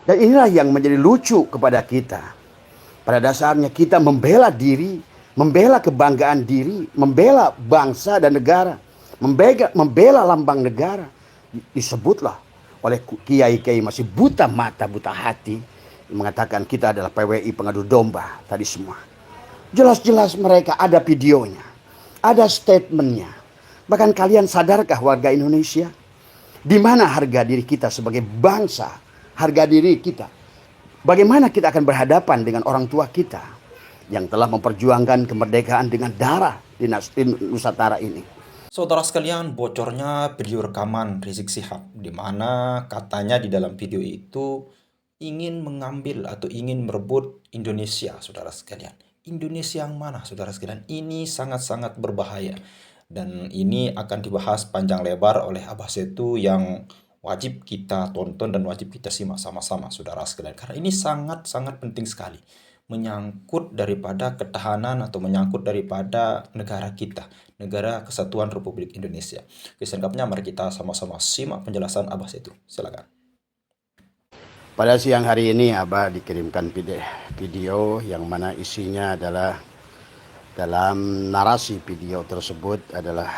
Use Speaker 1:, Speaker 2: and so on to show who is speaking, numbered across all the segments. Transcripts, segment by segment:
Speaker 1: Dan inilah yang menjadi lucu kepada kita. Pada dasarnya kita membela diri, membela kebanggaan diri, membela bangsa dan negara, membela lambang negara. Disebutlah oleh kiai-kiai masih buta mata, buta hati, mengatakan kita adalah PWI pengadu domba tadi semua. Jelas-jelas mereka ada videonya, ada statementnya. Bahkan kalian sadarkah warga Indonesia? Di mana harga diri kita sebagai bangsa? Harga diri kita. Bagaimana kita akan berhadapan dengan orang tua kita yang telah memperjuangkan kemerdekaan dengan darah di Nusantara ini?
Speaker 2: Saudara sekalian, bocornya video rekaman Rizik Syihab, di mana katanya di dalam video itu ingin mengambil atau ingin merebut Indonesia, saudara sekalian. Indonesia yang mana, saudara sekalian? Ini sangat-sangat berbahaya. Dan ini akan dibahas panjang lebar oleh Abah Setu yang wajib kita tonton dan wajib kita simak sama-sama, saudara sekalian. Karena ini sangat-sangat penting sekali. Menyangkut daripada ketahanan atau menyangkut daripada negara kita, negara kesatuan Republik Indonesia. Oke, selengkapnya mari kita sama-sama simak penjelasan Abah Setu. Silakan.
Speaker 1: Pada siang hari ini Abah dikirimkan video yang mana isinya adalah, dalam narasi video tersebut adalah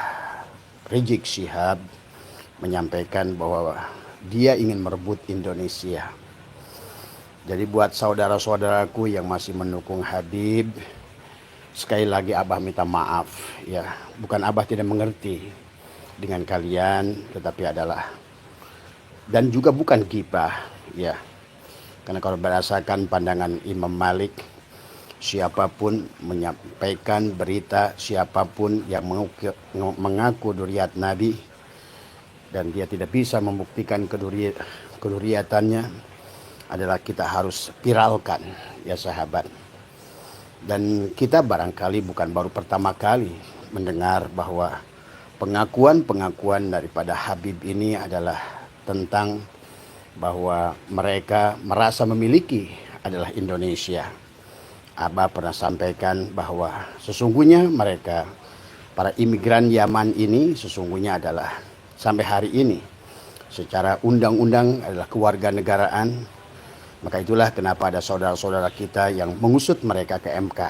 Speaker 1: Rizik Syihab menyampaikan bahwa dia ingin merebut Indonesia. Jadi buat saudara-saudaraku yang masih mendukung Habib, sekali lagi Abah minta maaf ya. Bukan Abah tidak mengerti dengan kalian, tetapi adalah, dan juga bukan gibah ya. Karena kalau berdasarkan pandangan Imam Malik, siapapun menyampaikan berita, siapapun yang mengaku duriat Nabi dan dia tidak bisa membuktikan keduriatannya, adalah kita harus viralkan ya sahabat. Dan kita barangkali bukan baru pertama kali mendengar bahwa pengakuan-pengakuan daripada Habib ini adalah tentang bahwa mereka merasa memiliki adalah Indonesia. Abah pernah sampaikan bahwa sesungguhnya mereka, para imigran Yaman ini sesungguhnya adalah sampai hari ini secara undang-undang adalah kewarganegaraan. Maka itulah kenapa ada saudara-saudara kita yang mengusut mereka ke MK,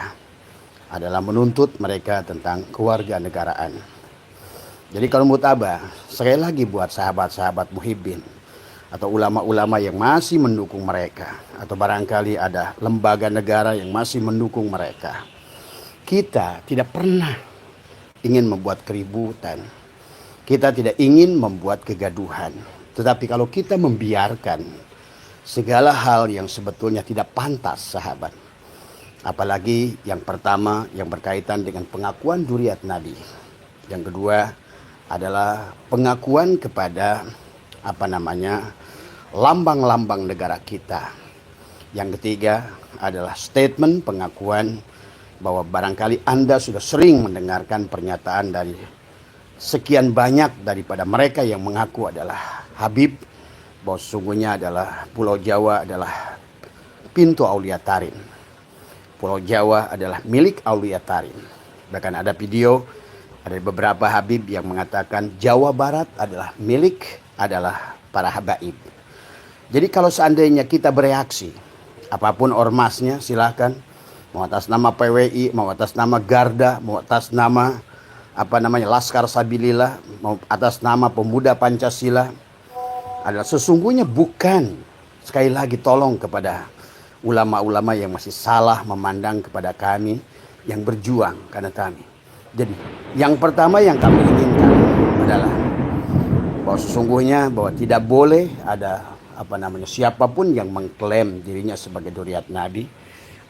Speaker 1: adalah menuntut mereka tentang kewarganegaraan. Jadi kalau menurut Abah, sekali lagi buat sahabat-sahabat Muhibbin atau ulama-ulama yang masih mendukung mereka, atau barangkali ada lembaga negara yang masih mendukung mereka, kita tidak pernah ingin membuat keributan, kita tidak ingin membuat kegaduhan. Tetapi kalau kita membiarkan segala hal yang sebetulnya tidak pantas sahabat, apalagi yang pertama yang berkaitan dengan pengakuan duriat Nabi, yang kedua adalah pengakuan kepada lambang-lambang negara kita, yang ketiga adalah statement pengakuan bahwa barangkali Anda sudah sering mendengarkan pernyataan dari sekian banyak daripada mereka yang mengaku adalah Habib, bahwa sesungguhnya adalah Pulau Jawa adalah pintu Aulia Tarin. Pulau Jawa adalah milik Aulia Tarin. Bahkan ada video, ada beberapa Habib yang mengatakan Jawa Barat adalah milik adalah para habaib. Jadi kalau seandainya kita bereaksi, apapun ormasnya silahkan, mau atas nama PWI, mau atas nama Garda, mau atas nama Laskar Sabilillah, mau atas nama Pemuda Pancasila, adalah sesungguhnya bukan, sekali lagi tolong kepada ulama-ulama yang masih salah memandang kepada kami yang berjuang karena kami. Jadi yang pertama yang kami inginkan adalah bahwa sesungguhnya bahwa tidak boleh ada siapapun yang mengklaim dirinya sebagai duriat Nabi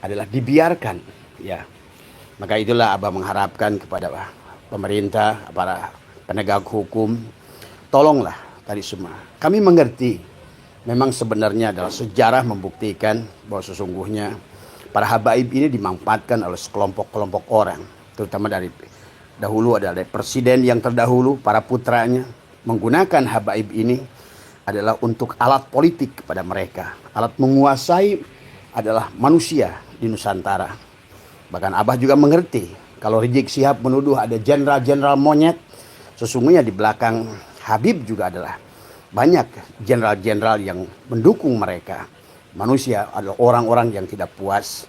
Speaker 1: adalah dibiarkan ya. Maka itulah Abah mengharapkan kepada pemerintah, para penegak hukum, tolonglah tadi semua. Kami mengerti memang sebenarnya adalah sejarah membuktikan bahwa sesungguhnya para habaib ini dimanfaatkan oleh sekelompok-kelompok orang, terutama dari dahulu adalah dari presiden yang terdahulu, para putranya menggunakan habaib ini adalah untuk alat politik kepada mereka, alat menguasai adalah manusia di Nusantara. Bahkan Abah juga mengerti kalau Rizik Syihab menuduh ada jenderal-jenderal monyet, sesungguhnya di belakang Habib juga adalah banyak jenderal-jenderal yang mendukung mereka. manusia adalah orang-orang yang tidak puas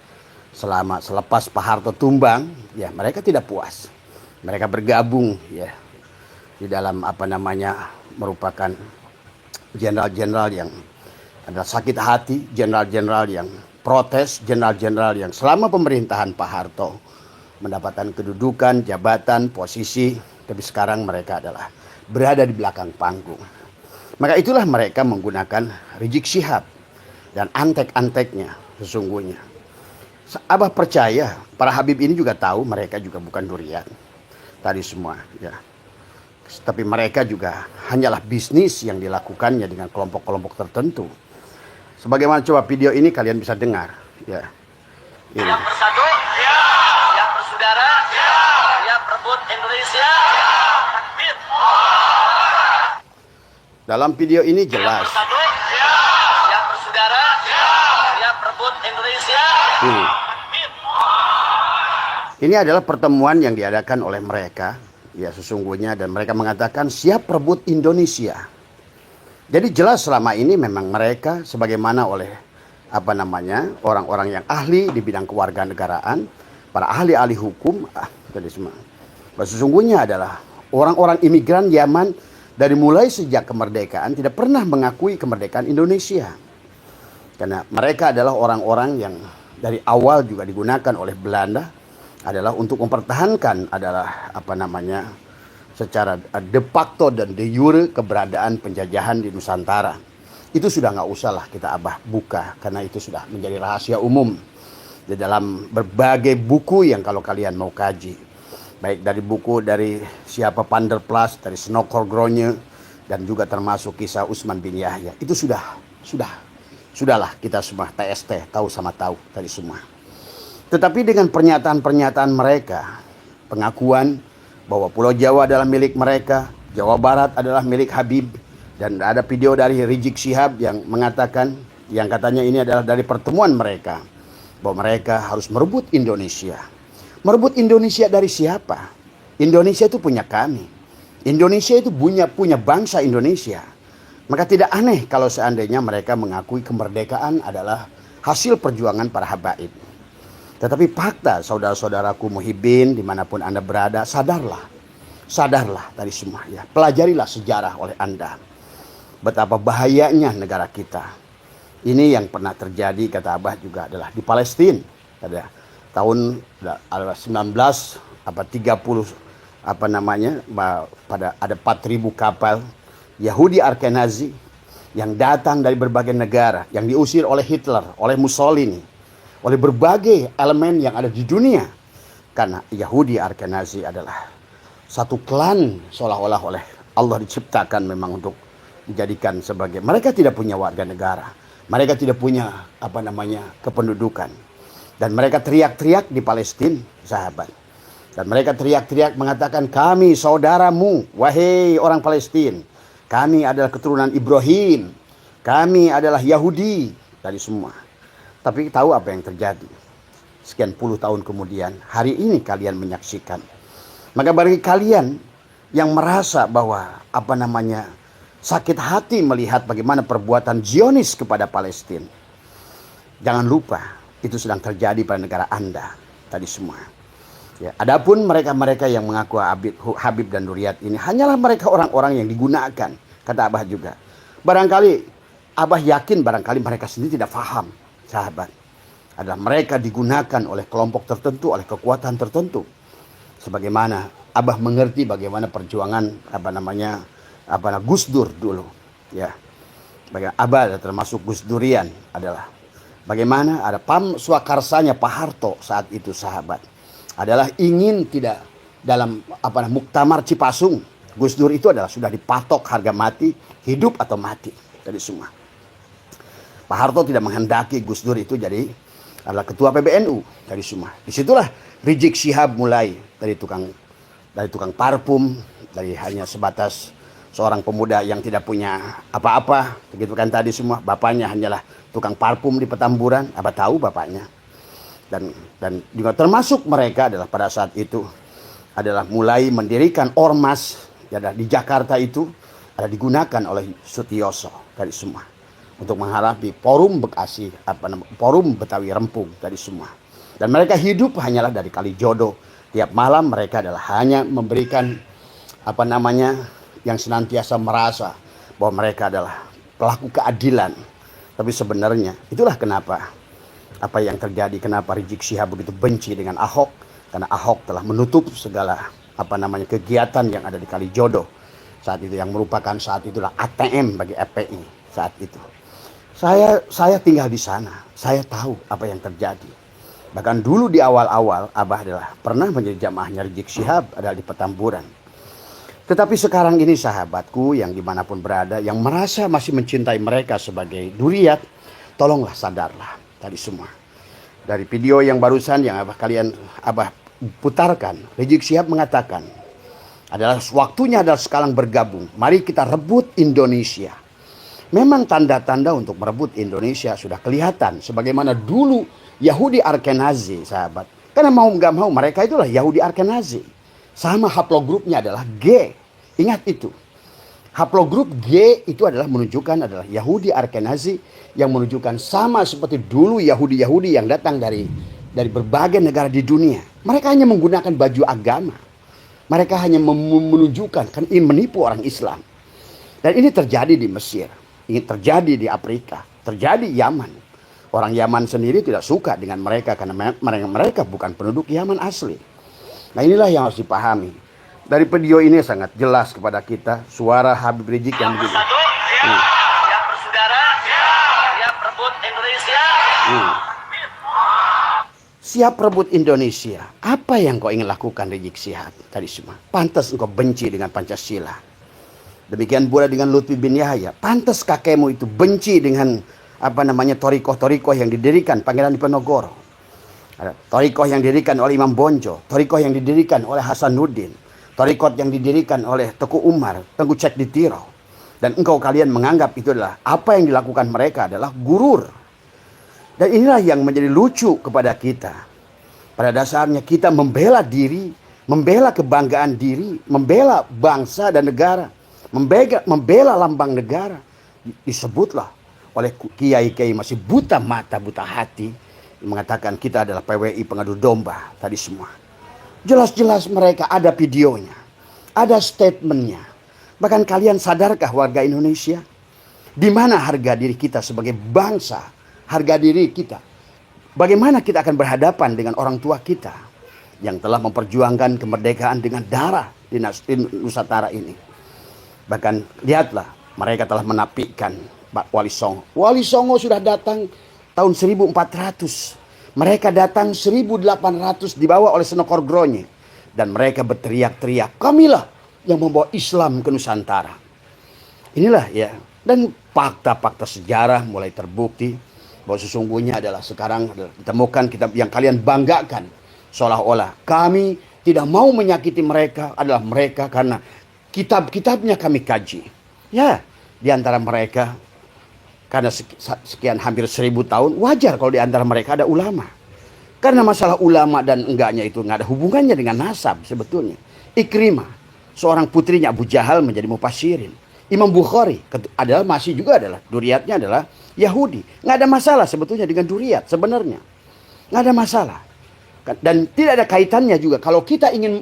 Speaker 1: selepas Pak Harto tumbang, ya mereka tidak puas. Mereka bergabung ya di dalam merupakan jenderal-jenderal yang ada sakit hati, jenderal-jenderal yang protes, jenderal-jenderal yang selama pemerintahan Pak Harto mendapatkan kedudukan, jabatan, posisi, tapi sekarang mereka adalah berada di belakang panggung. Maka itulah mereka menggunakan Rizik Syihab dan antek-anteknya sesungguhnya. Abah percaya para Habib ini juga tahu mereka juga bukan durian tadi semua ya. Tapi mereka juga hanyalah bisnis yang dilakukannya dengan kelompok-kelompok tertentu. Sebagaimana coba video ini kalian bisa dengar ya. Ini.
Speaker 3: Siap bersatu, ya. Siap bersaudara, ya. Siap rebut Indonesia, ya. Takbir.
Speaker 1: Dalam video ini jelas.
Speaker 3: Siap bersatu, ya. Siap bersaudara, ya. Siap rebut Indonesia, ya. Takbir.
Speaker 1: Ini adalah pertemuan yang diadakan oleh mereka ya sesungguhnya, dan mereka mengatakan siap rebut Indonesia. Jadi jelas selama ini memang mereka sebagaimana oleh orang-orang yang ahli di bidang kewarganegaraan, para ahli-ahli hukum, jadi semua. Sesungguhnya adalah orang-orang imigran Yaman dari mulai sejak kemerdekaan tidak pernah mengakui kemerdekaan Indonesia. Karena mereka adalah orang-orang yang dari awal juga digunakan oleh Belanda adalah untuk mempertahankan secara de facto dan de jure keberadaan penjajahan di Nusantara. Itu sudah nggak usah lah kita buka karena itu sudah menjadi rahasia umum di dalam berbagai buku yang kalau kalian mau kaji, baik dari buku dari siapa Van der Plas, dari Snokor Gronje, dan juga termasuk kisah Utsman bin Yahya. Itu sudahlah kita semua TST tahu sama tahu tadi semua. Tetapi dengan pernyataan-pernyataan mereka, pengakuan bahwa Pulau Jawa adalah milik mereka, Jawa Barat adalah milik Habib, dan ada video dari Rizik Syihab yang mengatakan, yang katanya ini adalah dari pertemuan mereka, bahwa mereka harus merebut Indonesia. Merebut Indonesia dari siapa? Indonesia itu punya kami. Indonesia itu punya bangsa Indonesia. Maka tidak aneh kalau seandainya mereka mengakui kemerdekaan adalah hasil perjuangan para habaib. Tetapi fakta, saudara-saudaraku muhibbin dimanapun Anda berada, sadarlah tadi semua ya. Pelajarilah sejarah oleh Anda. Betapa bahayanya negara kita. Ini yang pernah terjadi kata Abah juga adalah di Palestina. Pada tahun 1930 pada ada 4.000 kapal Yahudi Ashkenazi yang datang dari berbagai negara, yang diusir oleh Hitler, oleh Mussolini, oleh berbagai elemen yang ada di dunia. Karena Yahudi Ashkenazi adalah satu klan seolah-olah oleh Allah diciptakan memang untuk dijadikan sebagai, mereka tidak punya warga negara. Mereka tidak punya kependudukan. Dan mereka teriak-teriak di Palestina, sahabat. Dan mereka teriak-teriak mengatakan, kami saudaramu, wahai orang Palestina. Kami adalah keturunan Ibrahim. Kami adalah Yahudi. Dari semua. Tapi tahu apa yang terjadi? Sekian puluh tahun kemudian, hari ini kalian menyaksikan. Maka bagi kalian yang merasa bahwa sakit hati melihat bagaimana perbuatan Zionis kepada Palestina, jangan lupa itu sedang terjadi pada negara Anda tadi semua. Ya, adapun mereka-mereka yang mengaku Habib dan Duriat ini hanyalah mereka orang-orang yang digunakan, kata Abah juga. Barangkali Abah yakin barangkali mereka sendiri tidak paham. Sahabat, adalah mereka digunakan oleh kelompok tertentu, oleh kekuatan tertentu. Sebagaimana Abah mengerti bagaimana perjuangan Gus Dur dulu, ya. Bagaimana Abah termasuk Gus Durian adalah bagaimana ada Pam Swakarsanya Pak Harto saat itu, sahabat, adalah ingin tidak dalam muktamar Cipasung. Gus Dur itu adalah sudah dipatok harga mati, hidup atau mati dari semua. Pak Harto tidak menghendaki Gus Dur itu adalah ketua PBNU dari semua. Disitulah Rizik Syihab mulai dari tukang parfum, dari hanya sebatas seorang pemuda yang tidak punya apa-apa, begitu kan tadi semua. Bapaknya hanyalah tukang parfum di Petamburan, Abah tahu bapaknya. Dan juga termasuk mereka adalah pada saat itu adalah mulai mendirikan ormas ya, di Jakarta itu ada digunakan oleh Sutioso dari semua. untuk menghadapi forum forum Betawi Rempung tadi semua. Dan mereka hidup hanyalah dari Kalijodo. Tiap malam mereka adalah hanya memberikan yang senantiasa merasa bahwa mereka adalah pelaku keadilan. Tapi sebenarnya itulah kenapa apa yang terjadi, kenapa Rizik Syihab begitu benci dengan Ahok, karena Ahok telah menutup segala kegiatan yang ada di Kalijodo saat itu, yang merupakan saat itulah ATM bagi FPI saat itu. Saya tinggal di sana, saya tahu apa yang terjadi. Bahkan dulu di awal-awal Abah adalah pernah menjadi jamaahnya Rizik Syihab adalah di Petamburan. Tetapi sekarang ini sahabatku yang dimanapun berada, yang merasa masih mencintai mereka sebagai duriat, tolonglah sadarlah tadi semua. Dari video yang barusan yang Abah putarkan, Rizik Syihab mengatakan waktunya adalah sekarang bergabung. Mari kita rebut Indonesia. Memang tanda-tanda untuk merebut Indonesia sudah kelihatan. Sebagaimana dulu Yahudi Ashkenazi, sahabat. Karena mau nggak mau mereka itulah Yahudi Ashkenazi. Sama haplogrupnya adalah G. Ingat itu. Haplogrup G itu adalah menunjukkan adalah Yahudi Ashkenazi yang menunjukkan sama seperti dulu Yahudi-Yahudi yang datang dari berbagai negara di dunia. Mereka hanya menggunakan baju agama. Mereka hanya menunjukkan, kan ingin menipu orang Islam. Dan ini terjadi di Mesir. Ini terjadi di Afrika, terjadi Yaman. Orang Yaman sendiri tidak suka dengan mereka karena mereka bukan penduduk Yaman asli. Nah inilah yang harus dipahami. Dari video ini sangat jelas kepada kita suara Habib Rizik yang begini.
Speaker 3: Siap bersaudara, siap rebut Indonesia.
Speaker 1: Siap rebut Indonesia. Apa yang kau ingin lakukan Rizik Syihab tadi semua? Pantas engkau benci dengan Pancasila. Demikian pula dengan Lutfi bin Yahya. Pantas kakekmu itu benci dengan torikoh-torikoh yang didirikan Pangeran Diponegoro. Ada torikoh yang didirikan oleh Imam Bonjol, torikoh yang didirikan oleh Hasanuddin, torikoh yang didirikan oleh Teguh Umar, Tengku Cek di Tirau. Dan kalian menganggap itu adalah apa yang dilakukan mereka adalah gurur. Dan inilah yang menjadi lucu kepada kita. Pada dasarnya kita membela diri, membela kebanggaan diri, membela bangsa dan negara. Membela lambang negara, disebutlah oleh kiai-kiai masih buta mata, buta hati, mengatakan kita adalah PWI pengadu domba tadi semua. Jelas-jelas mereka ada videonya, ada statementnya. Bahkan kalian sadarkah warga Indonesia, di mana harga diri kita sebagai bangsa, harga diri kita, bagaimana kita akan berhadapan dengan orang tua kita yang telah memperjuangkan kemerdekaan dengan darah di Nusantara ini. Bahkan lihatlah, mereka telah menapikan Pak Wali Songo. Wali Songo sudah datang tahun 1400. Mereka datang 1800 dibawa oleh Senokor Gronye. Dan mereka berteriak-teriak, kamilah yang membawa Islam ke Nusantara. Inilah ya. Dan fakta-fakta sejarah mulai terbukti bahwa sesungguhnya adalah sekarang ditemukan kitab yang kalian banggakan. Seolah-olah kami tidak mau menyakiti mereka adalah mereka karena kitab-kitabnya kami kaji. Ya, di antara mereka karena sekian hampir 1000 tahun wajar kalau di antara mereka ada ulama. Karena masalah ulama dan enggaknya itu nggak ada hubungannya dengan nasab sebetulnya. Ikrimah, seorang putrinya Abu Jahal menjadi mufassirin. Imam Bukhari masih juga adalah duriatnya adalah Yahudi. Nggak ada masalah sebetulnya dengan duriat sebenarnya. Nggak ada masalah. Dan tidak ada kaitannya juga kalau kita ingin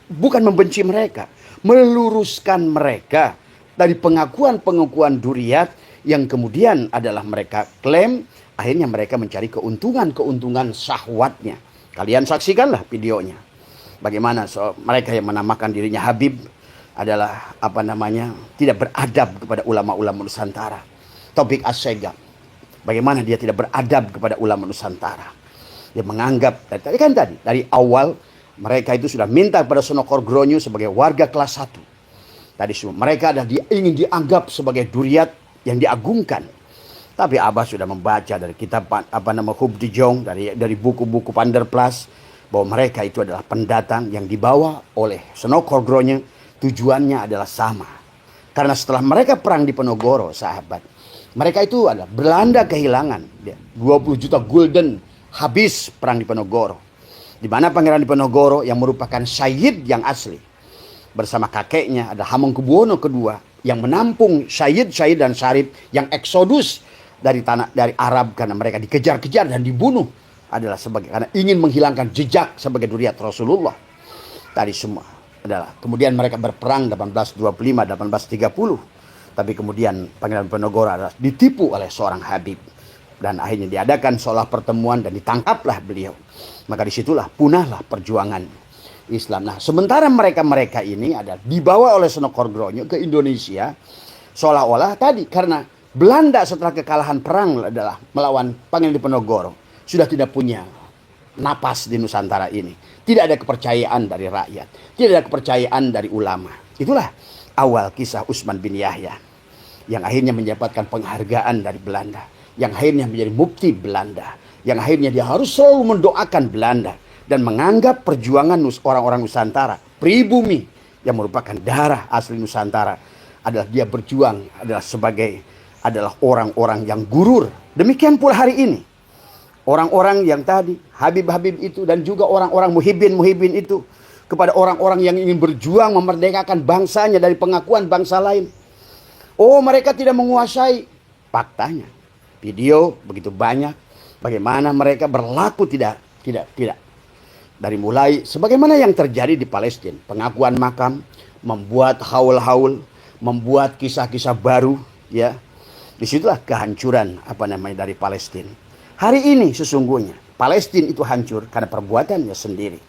Speaker 1: bukan membenci mereka, meluruskan mereka dari pengakuan-pengakuan duriat yang kemudian adalah mereka klaim, akhirnya mereka mencari keuntungan syahwatnya. Kalian saksikanlah videonya. Bagaimana mereka yang menamakan dirinya Habib adalah tidak beradab kepada ulama-ulama Nusantara. Taufik Assegaf, bagaimana dia tidak beradab kepada ulama Nusantara. Dia menganggap tadi dari awal mereka itu sudah minta kepada Senokor Gronye sebagai warga kelas 1. Tadi semua mereka ingin dianggap sebagai duriat yang diagungkan. Tapi Abah sudah membaca dari kitab Hubdi Jong, dari buku-buku Panderplas, bahwa mereka itu adalah pendatang yang dibawa oleh Senokor Gronye. Tujuannya adalah sama. Karena setelah mereka perang di Penogoro, sahabat, mereka itu adalah Belanda kehilangan 20 juta gulden habis perang di Penogoro. Di mana Pangeran Diponegoro yang merupakan syahid yang asli bersama kakeknya ada Hamengkubuwono II yang menampung syahid dan syarif yang eksodus dari Arab karena mereka dikejar-kejar dan dibunuh adalah karena ingin menghilangkan jejak sebagai zuriat Rasulullah. Tadi semua adalah kemudian mereka berperang 1825 1830, tapi kemudian Pangeran Diponegoro adalah ditipu oleh seorang Habib dan akhirnya diadakan seolah pertemuan dan ditangkaplah beliau. Maka disitulah punahlah perjuangan Islam. Nah, sementara mereka ini ada dibawa oleh Senokor-Gronyo ke Indonesia seolah-olah tadi karena Belanda setelah kekalahan perang adalah melawan Pangeran Diponegoro sudah tidak punya napas di Nusantara ini. Tidak ada kepercayaan dari rakyat, tidak ada kepercayaan dari ulama. Itulah awal kisah Utsman bin Yahya yang akhirnya mendapatkan penghargaan dari Belanda, yang akhirnya menjadi mufti Belanda, yang akhirnya dia harus selalu mendoakan Belanda dan menganggap perjuangan orang-orang Nusantara, pribumi yang merupakan darah asli Nusantara adalah dia berjuang adalah orang-orang yang gurur. Demikian pula hari ini. Orang-orang yang tadi, Habib-Habib itu dan juga orang-orang muhibbin itu kepada orang-orang yang ingin berjuang memerdekakan bangsanya dari pengakuan bangsa lain. Oh, mereka tidak menguasai. Faktanya, video begitu banyak bagaimana mereka berlaku tidak. Dari mulai sebagaimana yang terjadi di Palestina, pengakuan makam, membuat haul-haul, membuat kisah-kisah baru, ya. Disitulah kehancuran dari Palestina. Hari ini sesungguhnya Palestina itu hancur karena perbuatannya sendiri.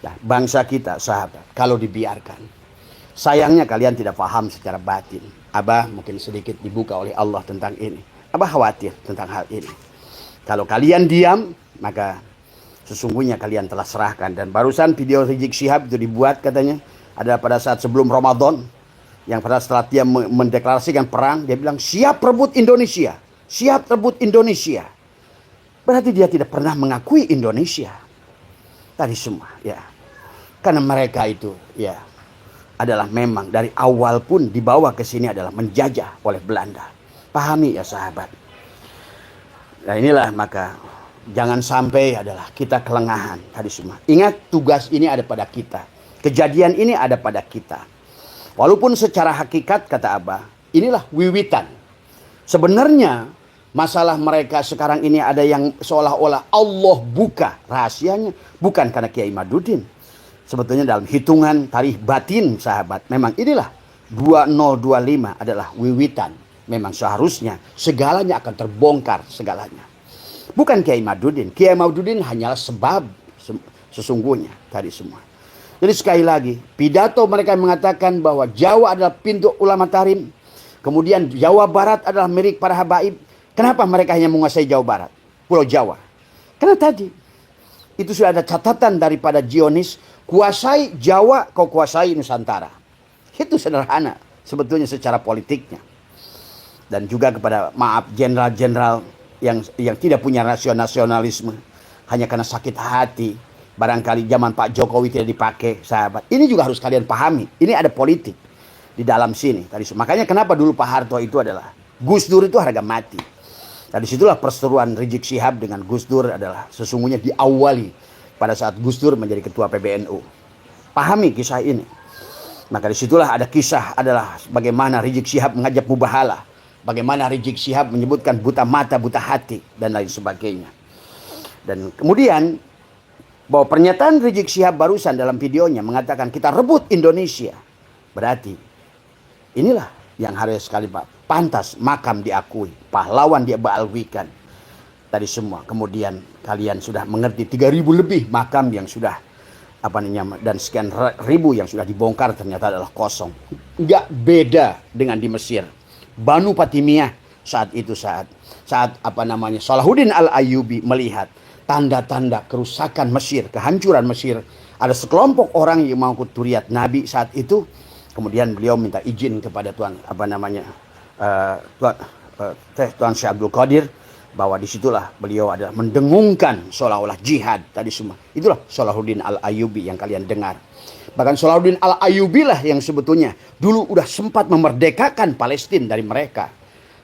Speaker 1: Nah, bangsa kita sahabat, kalau dibiarkan, sayangnya kalian tidak paham secara batin. Abah mungkin sedikit dibuka oleh Allah tentang ini. Abah khawatir tentang hal ini. Kalau kalian diam, maka sesungguhnya kalian telah serahkan. Dan barusan video Rizik Syihab itu dibuat katanya adalah pada saat sebelum Ramadan. Yang pada setelah dia mendeklarasikan perang, dia bilang siap rebut Indonesia. Siap rebut Indonesia. Berarti dia tidak pernah mengakui Indonesia. Tadi semua, ya. Karena mereka itu, ya, adalah memang dari awal pun dibawa ke sini adalah menjajah oleh Belanda. Pahami ya sahabat. Nah inilah maka jangan sampai adalah kita kelengahan tadi semua. Ingat tugas ini ada pada kita. Kejadian ini ada pada kita. Walaupun secara hakikat kata Abah, inilah wiwitan. Sebenarnya masalah mereka sekarang ini ada yang seolah-olah Allah buka rahasianya. Bukan karena Kiai Madudin. Sebetulnya dalam hitungan tarikh batin sahabat. Memang inilah 2025 adalah wiwitan. Memang seharusnya segalanya akan terbongkar segalanya. Bukan Kiai Madudin. Kiai Madudin hanyalah sebab sesungguhnya tadi semua. Jadi sekali lagi, pidato mereka mengatakan bahwa Jawa adalah pintu ulama tarim. Kemudian Jawa Barat adalah milik para habaib. Kenapa mereka hanya menguasai Jawa Barat? Pulau Jawa. Karena tadi, itu sudah ada catatan daripada Zionis. Kuasai Jawa, kau kuasai Nusantara. Itu sederhana sebetulnya secara politiknya. Dan juga kepada jenderal-jenderal yang tidak punya nasionalisme. Hanya karena sakit hati. Barangkali zaman Pak Jokowi tidak dipakai, sahabat. Ini juga harus kalian pahami. Ini ada politik di dalam sini. Makanya kenapa dulu Pak Harto itu adalah Gus Dur itu harga mati. Nah disitulah perseteruan Rizik Syihab dengan Gus Dur adalah sesungguhnya diawali pada saat Gus Dur menjadi ketua PBNU. Pahami kisah ini. Maka disitulah ada kisah adalah bagaimana Rizik Syihab mengajak mubahalah. Bagaimana Rizik Syihab menyebutkan buta mata, buta hati, dan lain sebagainya. Dan kemudian bahwa pernyataan Rizik Syihab barusan dalam videonya mengatakan kita rebut Indonesia. Berarti inilah yang harus sekali pantas makam diakui. Pahlawan dia baalwikan. Tadi semua. Kemudian kalian sudah mengerti 3.000 lebih makam yang sudah dan sekian ribu yang sudah dibongkar ternyata adalah kosong. Enggak beda dengan di Mesir. Banu Fatimiyah saat Salahuddin Al-Ayyubi melihat tanda-tanda kerusakan Mesir, kehancuran Mesir. Ada sekelompok orang yang mau turiat Nabi saat itu. Kemudian beliau minta izin kepada Tuan Syekh Abdul Qadir bahwa disitulah beliau ada mendengungkan seolah-olah jihad tadi semua. Itulah Salahuddin Al-Ayyubi yang kalian dengar. Bahkan Salahuddin Al-Ayyubi lah yang sebetulnya dulu udah sempat memerdekakan Palestina dari mereka.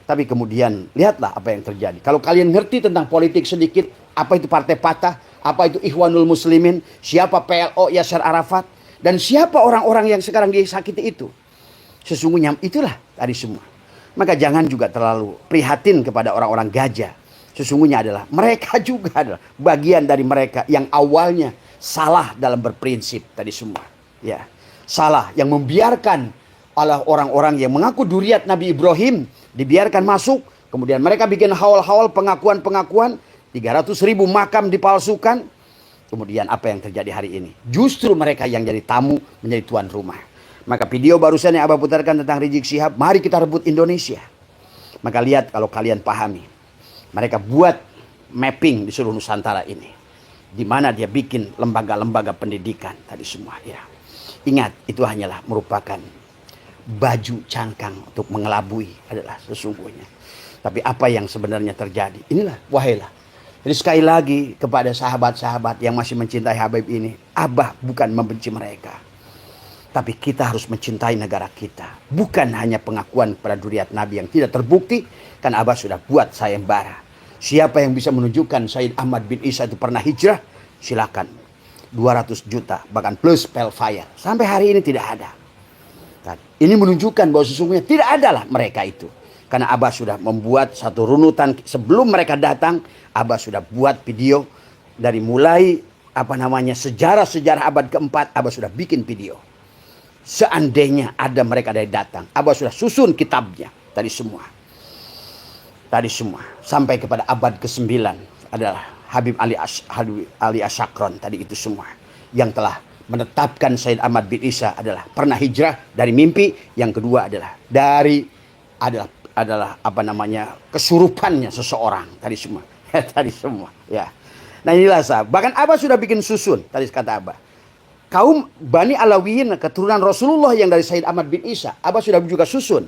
Speaker 1: Tapi kemudian lihatlah apa yang terjadi. Kalau kalian ngerti tentang politik sedikit, apa itu Partai Fatah, apa itu Ikhwanul Muslimin, siapa PLO Yasser Arafat, dan siapa orang-orang yang sekarang disakiti itu. Sesungguhnya itulah tadi semua. Maka jangan juga terlalu prihatin kepada orang-orang gajah. Sesungguhnya adalah mereka juga adalah bagian dari mereka yang awalnya salah dalam berprinsip tadi semua. Ya, salah yang membiarkan oleh orang-orang yang mengaku duriat Nabi Ibrahim dibiarkan masuk. Kemudian mereka bikin haul-haul pengakuan-pengakuan. 300.000 makam dipalsukan. Kemudian apa yang terjadi hari ini? Justru mereka yang jadi tamu menjadi tuan rumah. Maka video barusan yang Abah putarkan tentang Rizik Syihab, mari kita rebut Indonesia. Maka lihat kalau kalian pahami. Mereka buat mapping di seluruh Nusantara ini. Di mana dia bikin lembaga-lembaga pendidikan tadi semua. Ya. Ingat, itu hanyalah merupakan baju cangkang untuk mengelabui adalah sesungguhnya. Tapi apa yang sebenarnya terjadi? Inilah wahailah. Jadi sekali lagi kepada sahabat-sahabat yang masih mencintai Habib ini. Abah bukan membenci mereka. Tapi kita harus mencintai negara kita. Bukan hanya pengakuan pada duriat Nabi yang tidak terbukti. Kan Abah sudah buat sayembara. Siapa yang bisa menunjukkan Said Ahmad bin Isa itu pernah hijrah? Silakan. 200 juta. Bahkan plus pelfire. Sampai hari ini tidak ada. Ini menunjukkan bahwa sesungguhnya tidak adalah mereka itu. Karena Abah sudah membuat satu runutan. Sebelum mereka datang. Abah sudah buat video. Dari mulai sejarah-sejarah abad keempat. Abah sudah bikin video. Seandainya ada mereka dari datang, Abah sudah susun kitabnya tadi semua. Sampai kepada abad ke-9 adalah Habib Ali Asyakron tadi itu semua. Yang telah menetapkan Said Ahmad bin Isa adalah pernah hijrah dari mimpi. Yang kedua adalah kesurupannya seseorang tadi semua. Tadi semua ya. Nah inilah sahabat. Bahkan Abah sudah bikin susun tadi kata Abah. Kaum Bani Alawiyin keturunan Rasulullah yang dari Said Ahmad bin Isa. Abah sudah juga susun.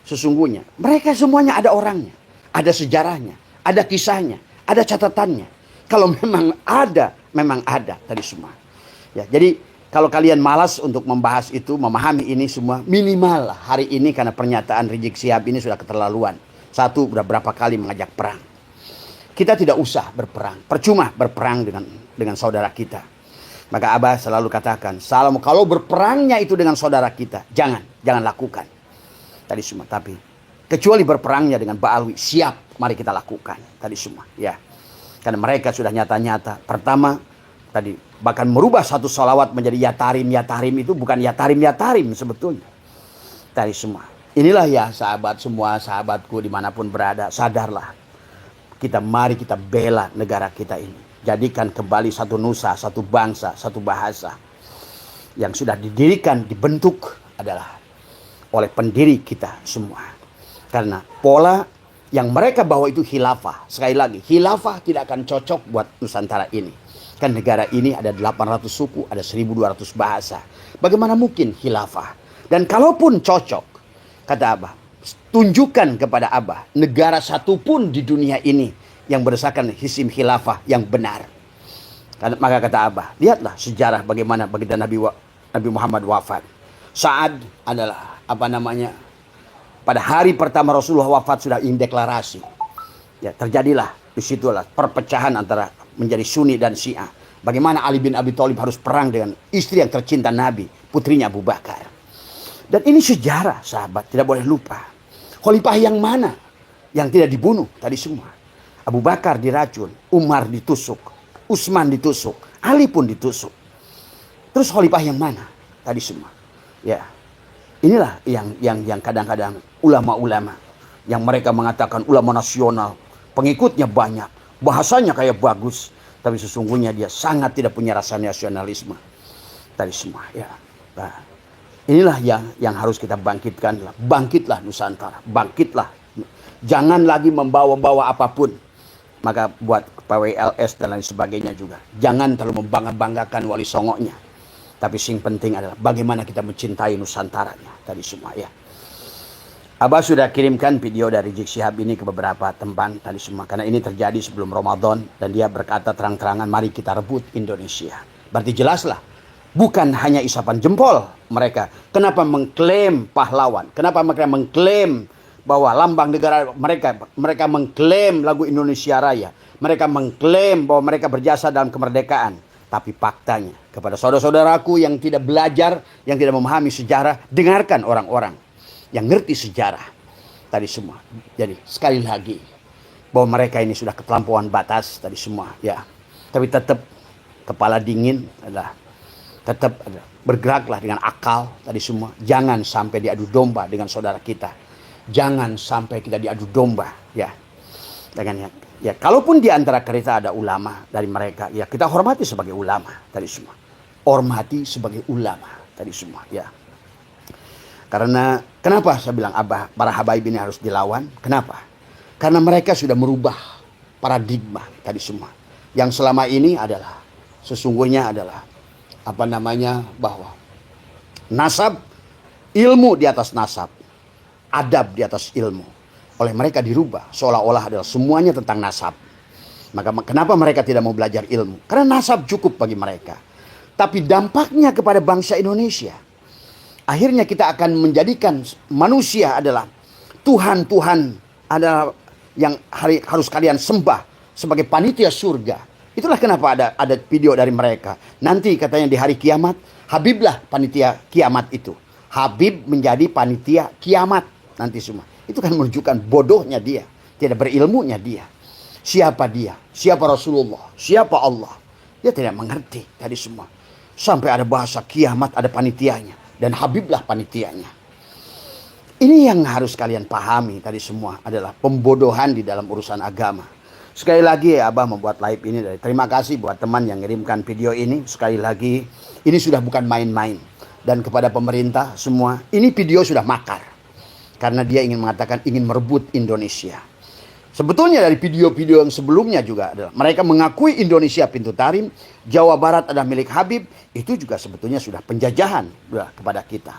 Speaker 1: Sesungguhnya. Mereka semuanya ada orangnya. Ada sejarahnya. Ada kisahnya. Ada catatannya. Kalau memang ada tadi semua. Ya, jadi kalau kalian malas untuk membahas itu. Memahami ini semua. Minimal hari ini karena pernyataan Rizik Syihab ini sudah keterlaluan. Satu udah berapa kali mengajak perang. Kita tidak usah berperang. Percuma berperang dengan saudara kita. Maka Abah selalu katakan, kalau berperangnya itu dengan saudara kita, jangan lakukan. Tadi semua, tapi kecuali berperangnya dengan Ba'alwi, siap, mari kita lakukan. Tadi semua, ya. Karena mereka sudah nyata-nyata. Pertama, tadi bahkan merubah satu sholawat menjadi yatarim itu bukan yatarim sebetulnya. Tadi semua. Inilah ya sahabat semua, sahabatku dimanapun berada, sadarlah. Mari kita bela negara kita ini. Jadikan kembali satu nusa, satu bangsa, satu bahasa. Yang sudah didirikan, dibentuk adalah oleh pendiri kita semua. Karena pola yang mereka bawa itu khilafah. Sekali lagi, khilafah tidak akan cocok buat Nusantara ini. Kan negara ini ada 800 suku, ada 1200 bahasa. Bagaimana mungkin khilafah? Dan kalaupun cocok, kata Abah, tunjukkan kepada Abah negara satupun di dunia ini yang berdasarkan sistem khilafah yang benar. Maka kata Abah, lihatlah sejarah bagaimana baginda Nabi Muhammad wafat. Saat adalah pada hari pertama Rasulullah wafat sudah indeklarasi. Ya, terjadilah disitulah perpecahan antara menjadi Sunni dan Syiah. Bagaimana Ali bin Abi Thalib harus perang dengan istri yang tercinta Nabi, putrinya Abu Bakar. Dan ini sejarah sahabat, tidak boleh lupa. Khalifah yang mana yang tidak dibunuh tadi semua? Abu Bakar diracun, Umar ditusuk, Utsman ditusuk, Ali pun ditusuk. Terus khalifah yang mana? Tadi semua. Ya. Inilah yang kadang-kadang ulama-ulama yang mereka mengatakan ulama nasional, pengikutnya banyak, bahasanya kayak bagus, tapi sesungguhnya dia sangat tidak punya rasa nasionalisme. Tadi semua, ya. Nah, inilah yang harus kita bangkitkan. Bangkitlah Nusantara, bangkitlah. Jangan lagi membawa-bawa apapun. Maka buat PWLS dan lain sebagainya juga. Jangan terlalu membangga-banggakan Wali Songonya. Tapi yang penting adalah bagaimana kita mencintai Nusantaranya. Tadi semua ya. Abah sudah kirimkan video dari Rizik Syihab ini ke beberapa tempat tadi semua. Karena ini terjadi sebelum Ramadan. Dan dia berkata terang-terangan, mari kita rebut Indonesia. Berarti jelaslah. Bukan hanya isapan jempol mereka. Kenapa mengklaim pahlawan? Kenapa mereka mengklaim bahwa lambang negara mereka mengklaim lagu Indonesia Raya. Mereka mengklaim bahwa mereka berjasa dalam kemerdekaan. Tapi faktanya kepada saudara-saudaraku yang tidak belajar, yang tidak memahami sejarah, dengarkan orang-orang yang ngerti sejarah. tadi semua. Jadi sekali lagi bahwa mereka ini sudah keterlampauan batas tadi semua ya. Tapi tetap kepala dingin adalah tetap bergeraklah dengan akal tadi semua. Jangan sampai diadu domba dengan saudara kita. Jangan sampai kita diadu domba ya. Dengan ya kalaupun di antara kita ada ulama dari mereka ya kita hormati sebagai ulama tadi semua. Hormati sebagai ulama tadi semua ya. Karena kenapa saya bilang para habaib ini harus dilawan? Kenapa? Karena mereka sudah merubah paradigma tadi semua. Yang selama ini adalah sesungguhnya adalah bahwa nasab, ilmu di atas nasab, adab di atas ilmu. Oleh mereka dirubah seolah-olah adalah semuanya tentang nasab. Maka kenapa mereka tidak mau belajar ilmu? Karena nasab cukup bagi mereka. Tapi dampaknya kepada bangsa Indonesia, akhirnya kita akan menjadikan manusia adalah Tuhan adalah yang harus kalian sembah sebagai panitia surga. Itulah kenapa ada video dari mereka. Nanti katanya di hari kiamat, Habiblah panitia kiamat itu. Habib menjadi panitia kiamat nanti semua. Itu kan menunjukkan bodohnya dia, tidak berilmunya dia. Siapa dia? Siapa Rasulullah? Siapa Allah? Dia tidak mengerti tadi semua. Sampai ada bahasa kiamat ada panitianya. Dan Habiblah panitianya. Ini yang harus kalian pahami tadi semua adalah pembodohan di dalam urusan agama. Sekali lagi ya Abah membuat live ini. Terima kasih buat teman yang ngirimkan video ini. Sekali lagi ini sudah bukan main-main. Dan kepada pemerintah semua ini video sudah makar. Karena dia ingin mengatakan ingin merebut Indonesia. Sebetulnya dari video-video yang sebelumnya juga adalah mereka mengakui Indonesia pintu tarim, Jawa Barat adalah milik Habib, itu juga sebetulnya sudah penjajahan kepada kita.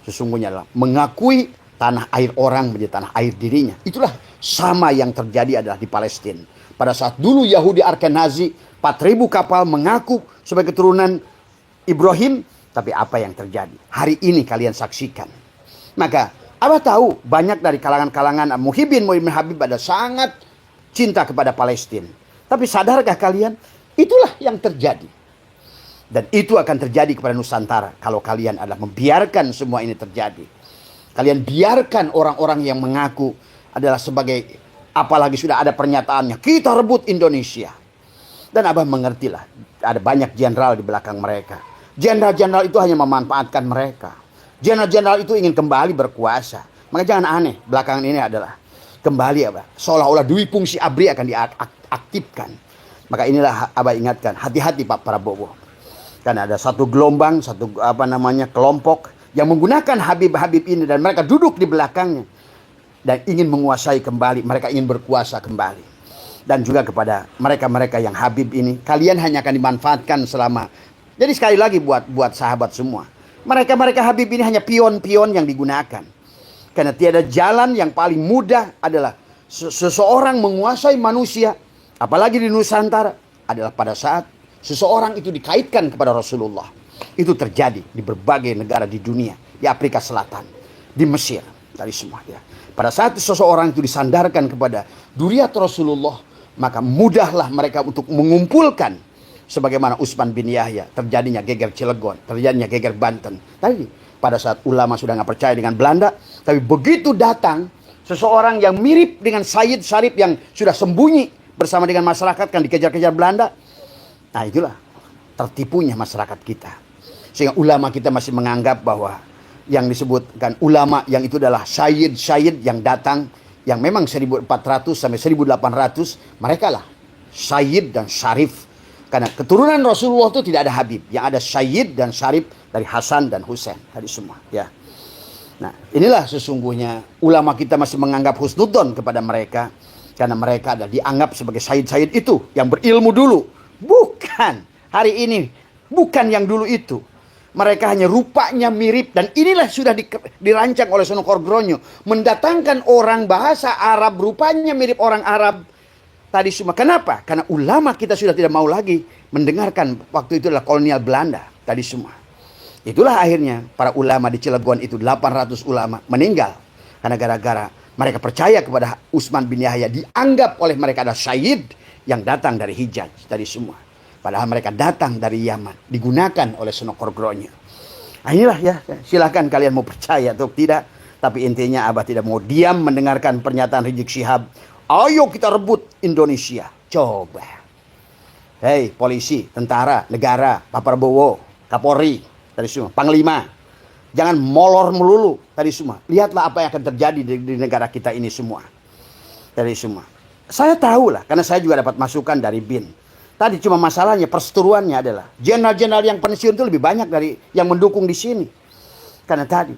Speaker 1: Sesungguhnya adalah mengakui tanah air orang menjadi tanah air dirinya. Itulah sama yang terjadi adalah di Palestina. Pada saat dulu Yahudi Ashkenazi 4.000 kapal mengaku sebagai keturunan Ibrahim, tapi apa yang terjadi? Hari ini kalian saksikan. Maka Abah tahu banyak dari kalangan-kalangan Muhibbin Habib ada sangat cinta kepada Palestina. Tapi sadarkah kalian? Itulah yang terjadi. Dan itu akan terjadi kepada Nusantara kalau kalian adalah membiarkan semua ini terjadi. Kalian biarkan orang-orang yang mengaku adalah sebagai, apalagi sudah ada pernyataannya, kita rebut Indonesia. Dan Abah mengertilah, ada banyak jenderal di belakang mereka. Jenderal-jenderal itu hanya memanfaatkan mereka. Jenderal-jenderal itu ingin kembali berkuasa. Maka jangan aneh, belakangan ini adalah kembali seolah-olah Dwi Fungsi ABRI akan diaktifkan. Maka inilah Abah ingatkan, hati-hati Pak Prabowo. Karena ada satu gelombang, kelompok yang menggunakan Habib-Habib ini dan mereka duduk di belakangnya dan ingin menguasai kembali, mereka ingin berkuasa kembali. Dan juga kepada mereka-mereka yang Habib ini, kalian hanya akan dimanfaatkan selama. Jadi sekali lagi buat sahabat semua, mereka Habib ini hanya pion-pion yang digunakan. Karena tiada jalan yang paling mudah adalah seseorang menguasai manusia, apalagi di Nusantara, adalah pada saat seseorang itu dikaitkan kepada Rasulullah. Itu terjadi di berbagai negara di dunia, di Afrika Selatan, di Mesir, tadi semua ya. Pada saat seseorang itu disandarkan kepada duriat Rasulullah, maka mudahlah mereka untuk mengumpulkan. Sebagaimana Utsman bin Yahya, terjadinya geger Cilegon, terjadinya geger Banten. Tadi pada saat ulama sudah nggak percaya dengan Belanda, tapi begitu datang seseorang yang mirip dengan Sayyid Syarif yang sudah sembunyi bersama dengan masyarakat kan dikejar-kejar Belanda. Nah itulah tertipunya masyarakat kita. Sehingga ulama kita masih menganggap bahwa yang disebutkan ulama yang itu adalah Sayyid yang datang, yang memang 1400 sampai 1800, mereka lah Sayyid dan Syarif. Karena keturunan Rasulullah itu tidak ada Habib, yang ada Sayyid dan Syarif dari Hasan dan Husain tadi semua ya. Nah inilah sesungguhnya ulama kita masih menganggap husnudzon kepada mereka, karena mereka ada dianggap sebagai Sayyid itu yang berilmu dulu. Bukan hari ini, bukan yang dulu itu. Mereka hanya rupanya mirip, dan inilah sudah dirancang oleh Sunan Kordronyo, mendatangkan orang bahasa Arab rupanya mirip orang Arab tadi semua. Kenapa? Karena ulama kita sudah tidak mau lagi mendengarkan waktu itu adalah kolonial Belanda tadi semua. Itulah akhirnya para ulama di Cilegon itu 800 ulama meninggal karena gara-gara mereka percaya kepada Utsman bin Yahya, dianggap oleh mereka ada Sayyid yang datang dari Hijaz tadi semua. Padahal mereka datang dari Yaman, digunakan oleh Sunan Kordronyo. Nah inilah ya, silakan kalian mau percaya atau tidak. Tapi intinya Abah tidak mau diam mendengarkan pernyataan Rizik Syihab. Ayo kita rebut Indonesia. Coba. Hei polisi, tentara, negara, Pak Prabowo, Kapolri, tadi semua, Panglima. Jangan molor melulu tadi semua. Lihatlah apa yang akan terjadi di negara kita ini semua. Tadi semua. Saya tahu lah, karena saya juga dapat masukan dari BIN. Tadi cuma masalahnya, perseteruannya adalah jenderal-jenderal yang pensiun itu lebih banyak dari yang mendukung di sini. Karena tadi,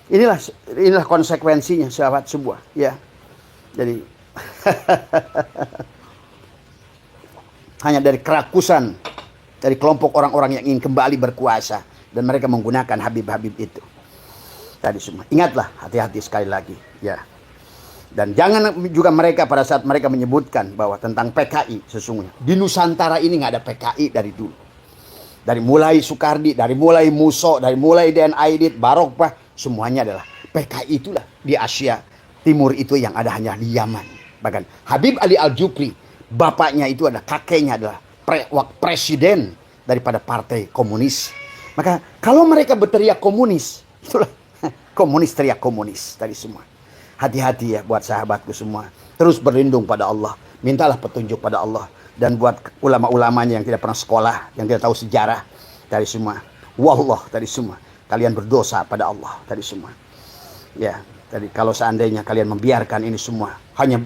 Speaker 1: inilah konsekuensinya sahabat sebuah. Ya, jadi hanya dari kerakusan dari kelompok orang-orang yang ingin kembali berkuasa dan mereka menggunakan Habib-Habib itu. Tadi semua. Ingatlah, hati-hati sekali lagi, ya. Dan jangan juga mereka pada saat mereka menyebutkan bahwa tentang PKI sesungguhnya. Di Nusantara ini nggak ada PKI dari dulu. Dari mulai Soekardi, dari mulai Muso, dari mulai Den Aidit, Barokbah, semuanya adalah PKI itulah di Asia Timur itu yang ada hanya di Yaman. Bahkan Habib Ali Al-Jupri, bapaknya itu adalah kakeknya adalah presiden daripada partai komunis. Maka kalau mereka berteriak komunis, itulah komunis teriak komunis tadi semua. Hati-hati ya buat sahabatku semua. Terus berlindung pada Allah. Mintalah petunjuk pada Allah. Dan buat ulama-ulamanya yang tidak pernah sekolah, yang tidak tahu sejarah tadi semua. Wallah tadi semua. Kalian berdosa pada Allah tadi semua. Ya, tadi kalau seandainya kalian membiarkan ini semua, hanya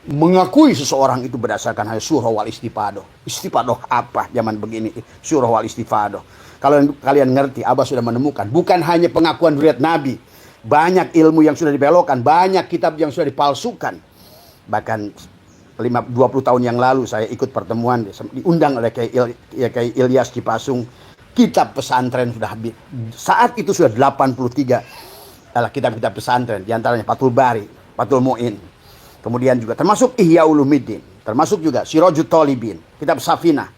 Speaker 1: mengakui seseorang itu berdasarkan hanya surah wal istifadoh. Istifadoh apa zaman begini? Surah wal istifadoh. Kalau kalian ngerti, Abah sudah menemukan. Bukan hanya pengakuan zuriat Nabi. Banyak ilmu yang sudah dibelokkan. Banyak kitab yang sudah dipalsukan. Bahkan 20 tahun yang lalu saya ikut pertemuan. Diundang oleh Kiai Ilyas Cipasung. Kitab pesantren sudah habis. Saat itu sudah 83 adalah kitab-kitab pesantren. Di antaranya Fathul Bari, Fathul Mu'in. Kemudian juga termasuk Ihya Ulumuddin. Termasuk juga Sirajut Thalibin. Kitab Safinah.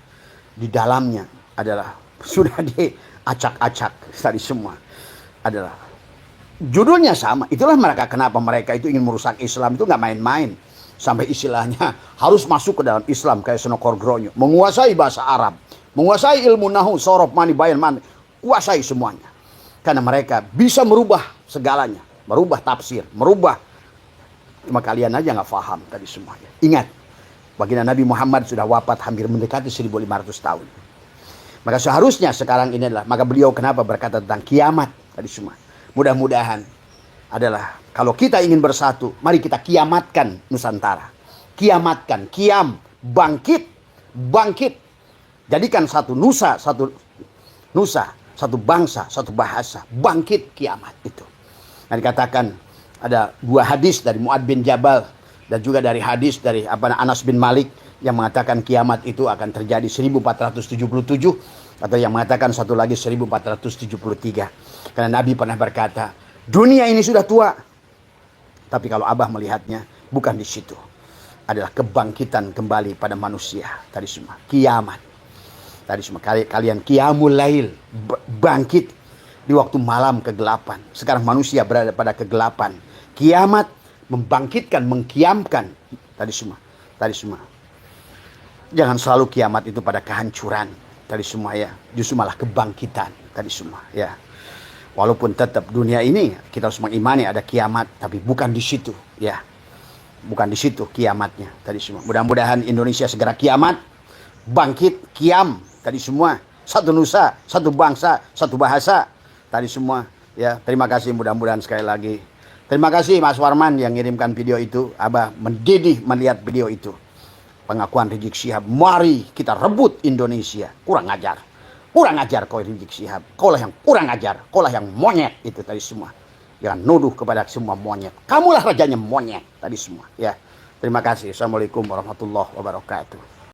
Speaker 1: Di dalamnya adalah sudah diacak-acak tadi semua. Adalah judulnya sama. Itulah kenapa mereka itu ingin merusak Islam itu nggak main-main. Sampai istilahnya harus masuk ke dalam Islam kayak Senokor Gronyo. Menguasai bahasa Arab. Menguasai ilmu nahu, sorof, mani, bayan, mani. Kuasai semuanya. Karena mereka bisa merubah segalanya. Merubah tafsir. Merubah. Cuma kalian aja nggak paham tadi semuanya. Ingat. Baginda Nabi Muhammad sudah wafat hampir mendekati 1500 tahun. Maka seharusnya sekarang ini adalah. Maka beliau kenapa berkata tentang kiamat tadi semua. Mudah-mudahan adalah kalau kita ingin bersatu, mari kita kiamatkan Nusantara. Kiamatkan, kiam, bangkit, bangkit. Jadikan satu nusa, satu bangsa, satu bahasa, bangkit kiamat itu. Nah dikatakan ada 2 hadis dari Mu'ad bin Jabal dan juga dari hadis dari Anas bin Malik yang mengatakan kiamat itu akan terjadi 1477 atau yang mengatakan satu lagi 1473. Karena Nabi pernah berkata, dunia ini sudah tua. Tapi kalau Abah melihatnya, bukan di situ. Adalah kebangkitan kembali pada manusia. Tadi semua. Kiamat. Tadi semua. Kalian qiyamul lail. Bangkit di waktu malam kegelapan. Sekarang manusia berada pada kegelapan. Kiamat membangkitkan, mengkiamkan. Tadi semua. Tadi semua. Jangan selalu kiamat itu pada kehancuran. Tadi semua ya. Justru malah kebangkitan. Tadi semua ya. Walaupun tetap dunia ini kita harus mengimani ada kiamat, tapi bukan di situ, ya. Bukan di situ kiamatnya tadi semua. Mudah-mudahan Indonesia segera kiamat, bangkit, kiam tadi semua. Satu nusa, satu bangsa, satu bahasa tadi semua, ya. Terima kasih mudah-mudahan sekali lagi. Terima kasih Mas Warman yang ngirimkan video itu. Abah mendidih melihat video itu. Pengakuan Rizik Syihab, mari kita rebut Indonesia. Kurang ajar. Kurang ajar kau Rizik Syihab. Kaulah yang kurang ajar. Kaulah yang monyet. Itu tadi semua. Jangan nuduh kepada semua monyet. Kamulah rajanya monyet. Tadi semua. Ya. Terima kasih. Assalamualaikum warahmatullahi wabarakatuh.